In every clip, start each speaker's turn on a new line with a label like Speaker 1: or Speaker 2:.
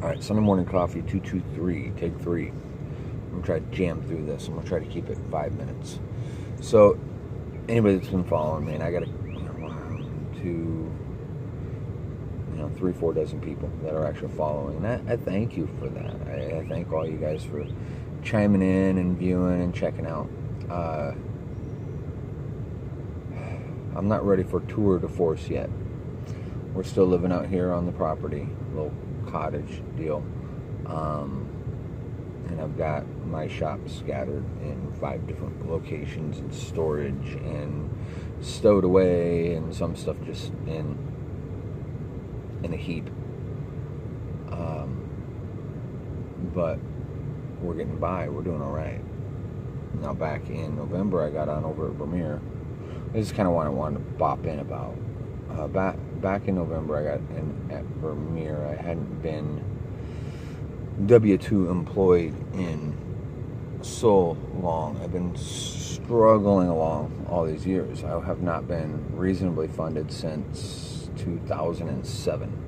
Speaker 1: Alright, Sunday morning coffee 223, take 3. I'm going to try to jam through this. I'm going to try to keep it 5 minutes. So, anybody that's been following me, and I got 3, 4 dozen people that are actually following. And I thank you for that. I thank all you guys for chiming in and viewing and checking out. I'm not ready for tour de force yet. We're still living out here on the property, little cottage deal. And I've got my shop scattered in 5 different locations and storage and stowed away, and some stuff just in a heap. But we're getting by. We're doing all right. Now, back in November, I got on over at Vermeer. This is kind of what I wanted to bop in about. Back in November, I got in at Vermeer. I hadn't been W-2 employed in so long. I've been struggling along all these years. I have not been reasonably funded since 2007.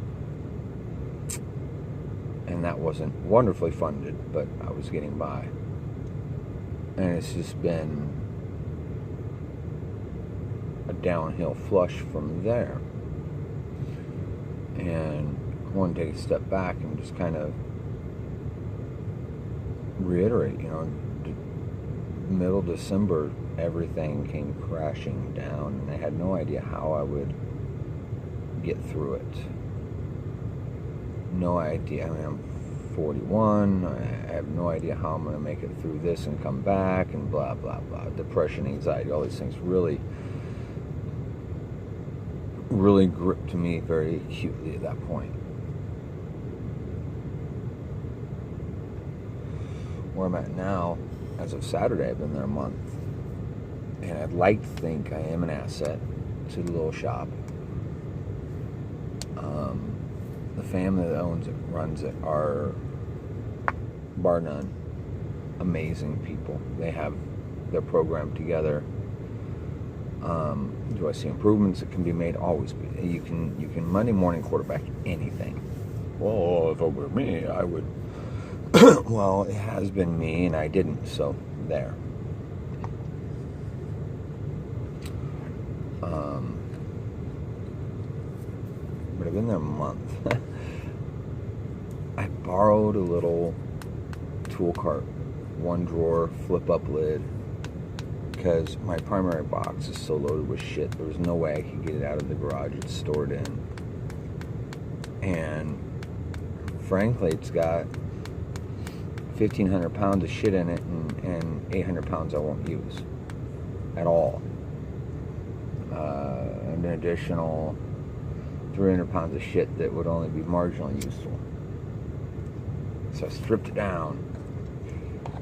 Speaker 1: And that wasn't wonderfully funded, but I was getting by. And it's just been a downhill flush from there. And I want to take a step back and just kind of reiterate, middle December, everything came crashing down, and I had no idea how I would get through it. No idea. I mean, I'm 41. I have no idea how I'm going to make it through this and come back, and blah, blah, blah. Depression, anxiety, all these things really gripped me very acutely at that point. Where I'm at now, as of Saturday, I've been there a month, and I'd like to think I am an asset to the little shop. The family that owns it, runs it, are, bar none, amazing people. They have their program together. Do I see improvements that can be made? Always be. You can Monday morning quarterback anything. Well, if it were me, I would. Well, it has been me, and I didn't, so there. But I've been there a month. I borrowed a little tool cart, 1 drawer, flip up lid, because my primary box is so loaded with shit. There was no way I could get it out of the garage. It's stored in. And frankly, it's got 1,500 pounds of shit in it, and 800 pounds I won't use at all. An additional 300 pounds of shit that would only be marginally useful. So I stripped it down.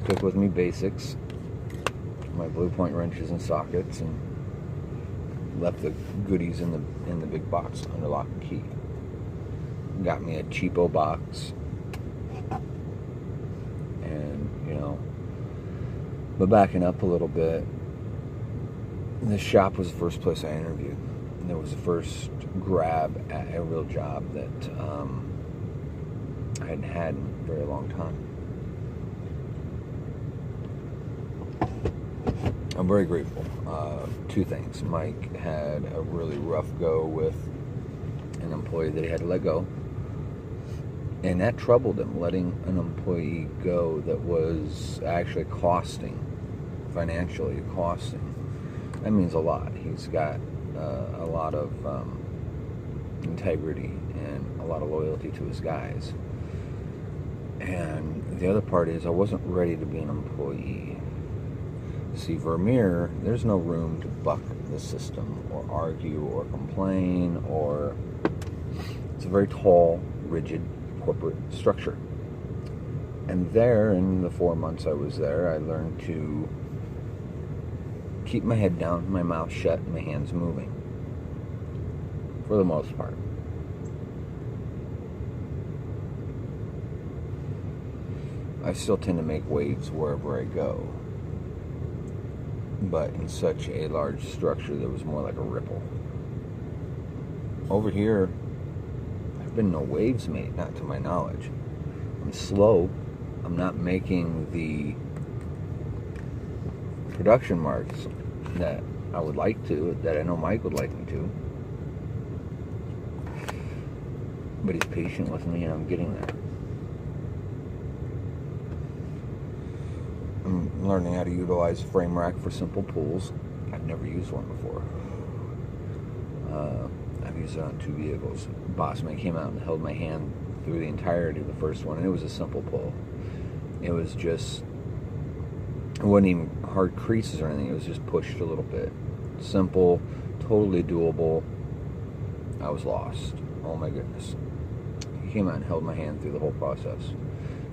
Speaker 1: Took with me basics, my Blue Point wrenches and sockets, and left the goodies in the big box under lock and key. Got me a cheapo box. But backing up a little bit, this shop was the first place I interviewed. And it was the first grab at a real job that I hadn't had in a very long time. I'm very grateful. 2 things. Mike had a really rough go with an employee that he had to let go. And that troubled him, letting an employee go that was actually financially costing. That means a lot. He's got a lot of integrity and a lot of loyalty to his guys. And the other part is I wasn't ready to be an employee. See, Vermeer, there's no room to buck the system or argue or complain, or it's a very tall, rigid corporate structure. And there, in the 4 months I was there, I learned to keep my head down, my mouth shut, and my hands moving. For the most part. I still tend to make waves wherever I go. But in such a large structure, there was more like a ripple. Over here, there's been no waves made, not to my knowledge. I'm slow. I'm not making the production marks that I would like to, that I know Mike would like me to. But he's patient with me, and I'm getting there. I'm learning how to utilize frame rack for simple pulls. I've never used one before. I've used it on 2 vehicles. Bossman came out and held my hand through the entirety of the first one, and it was a simple pull. It was just, it wasn't even hard creases or anything. It was just pushed a little bit. Simple, totally doable. I was lost. Oh my goodness. He came out and held my hand through the whole process.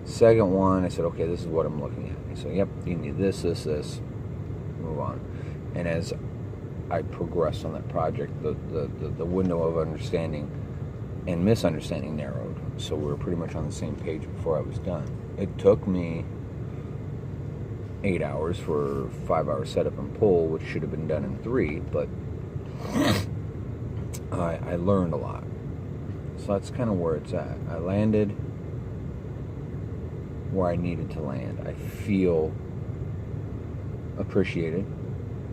Speaker 1: Second one, I said, okay, this is what I'm looking at. He said, yep, you need this, this, this. Move on. And as I progressed on that project, the window of understanding and misunderstanding narrowed. So we were pretty much on the same page before I was done. It took me 8 hours for 5-hour setup and pull, which should have been done in 3, but I learned a lot. So that's kind of where it's at. I landed where I needed to land. I feel appreciated.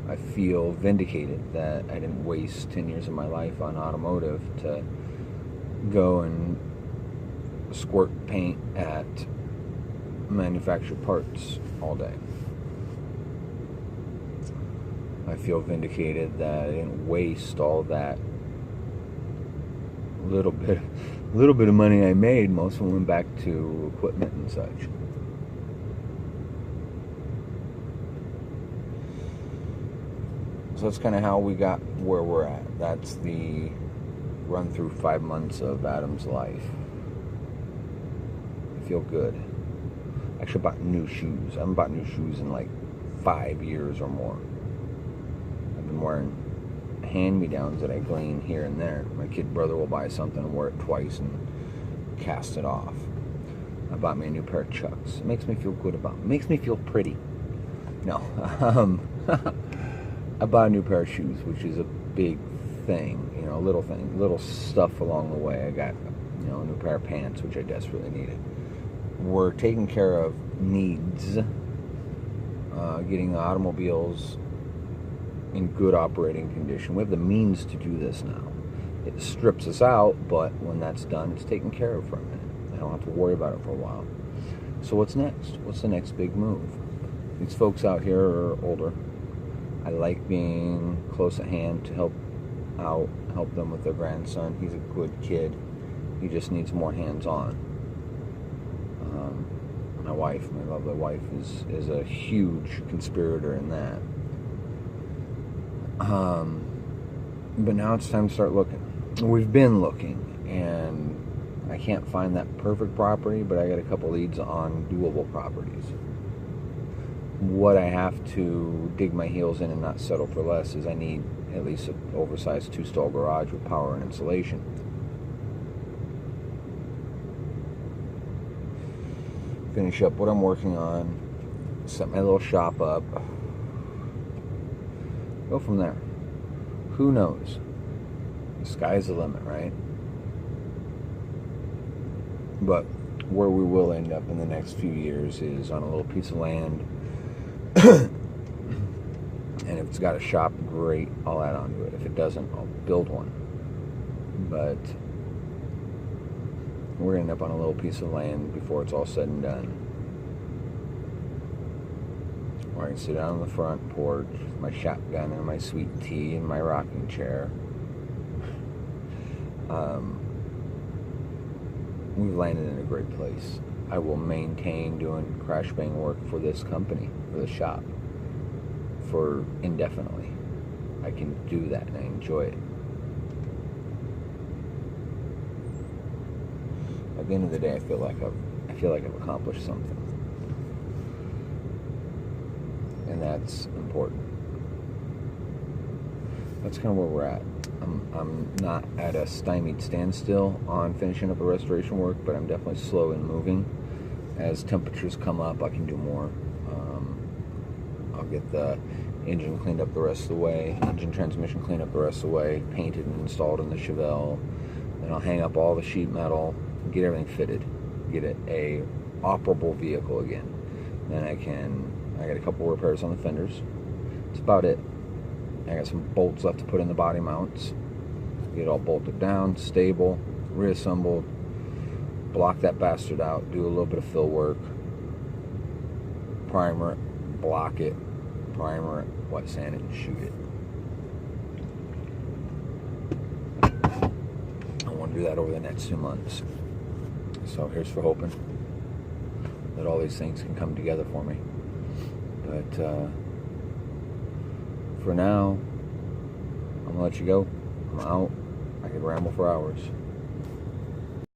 Speaker 1: I feel vindicated that I didn't waste 10 years of my life on automotive to go and squirt paint at manufactured parts all day. I feel vindicated that I didn't waste all that little bit of money I made. Most of them went back to equipment and such. So that's kind of how we got where we're at. That's the run through 5 months of Adam's life. I feel good. I actually bought new shoes. I haven't bought new shoes in like 5 years or more. I've been wearing hand-me-downs that I glean here and there. My kid brother will buy something and wear it twice and cast it off. I bought me a new pair of Chucks. It makes me feel good about it. It makes me feel pretty. No. I bought a new pair of shoes, which is a big thing, you know, a little thing, little stuff along the way. I got, you know, a new pair of pants, which I desperately needed. We're taking care of needs, getting the automobiles in good operating condition. We have the means to do this now. It strips us out, but when that's done, it's taken care of for a minute. I don't have to worry about it for a while. So what's next? What's the next big move? These folks out here are older. I like being close at hand to help them with their grandson. He's a good kid. He just needs more hands-on. My wife, my lovely wife, is a huge conspirator in that. But now it's time to start looking. We've been looking, and I can't find that perfect property, but I got a couple leads on doable properties. What I have to dig my heels in and not settle for less is I need at least an oversized 2-stall garage with power and insulation. Finish up what I'm working on, set my little shop up, go from there. Who knows? The sky's the limit, right? But where we will end up in the next few years is on a little piece of land. And if it's got a shop, great, I'll add on to it. If it doesn't, I'll build one. But we're going to end up on a little piece of land before it's all said and done, where I can sit out on the front porch with my shotgun and my sweet tea and my rocking chair. We've landed in a great place. I will maintain doing crash bang work for this company, for the shop, for indefinitely. I can do that and I enjoy it. At the end of the day, I feel like I've accomplished something, and that's important. That's kind of where we're at. I'm not at a stymied standstill on finishing up the restoration work, but I'm definitely slow in moving. As temperatures come up, I can do more. I'll get the engine cleaned up the rest of the way, engine transmission cleaned up the rest of the way, painted and installed in the Chevelle. Then I'll hang up all the sheet metal, get everything fitted. get it a operable vehicle again. Then I got a couple repairs on the fenders. That's about it. I got some bolts left to put in the body mounts. Get it all bolted down, stable, reassembled, block that bastard out, do a little bit of fill work, primer it, block it, primer it, wet sand it, and shoot it. I want to do that over the next 2 months. So here's for hoping that all these things can come together for me. But for now, I'm gonna let you go. I'm out. I could ramble for hours.